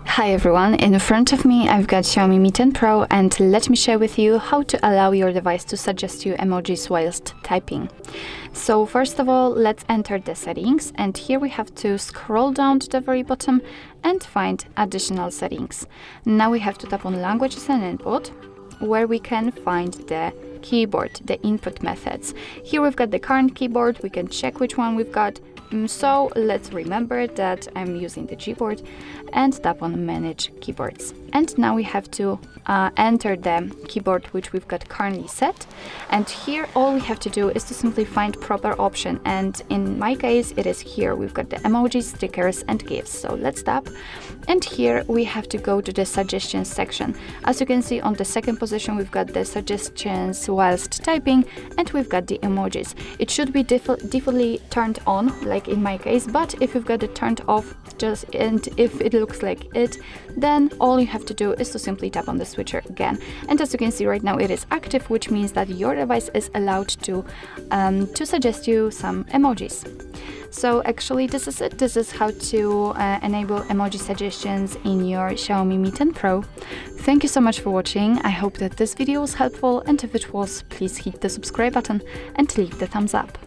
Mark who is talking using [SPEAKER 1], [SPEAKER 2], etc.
[SPEAKER 1] Hi everyone, in front of me I've got Xiaomi Mi 10 Pro, and let me share with you how to allow your device to suggest you emojis whilst typing. So first of all, let's enter the settings, and here we have to scroll down to the very bottom and find additional settings. Now we have to tap on languages and input, where we can find the keyboard, the input methods. Here we've got the current keyboard, we can check which one we've got. So let's remember that I'm using the Gboard and tap on Manage Keyboards. And now we have to enter the keyboard which we've got currently set. And here all we have to do is to simply find proper option. And in my case, it is here. We've got the emojis, stickers and GIFs. So let's tap. And here we have to go to the suggestions section. As you can see, on the second position, we've got the suggestions whilst typing, and we've got the emojis. It should be defaultly turned on, like in my case, but if you've got it turned off, and if it looks like it, then all you have to do is to simply tap on the switcher again. And as you can see right now, it is active, which means that your device is allowed to suggest you some emojis. So actually this is it. This is how to enable emoji suggestions in your Xiaomi Mi 10 Pro. Thank you so much for watching. I hope that this video was helpful, and if it was, please hit the subscribe button and leave the thumbs up.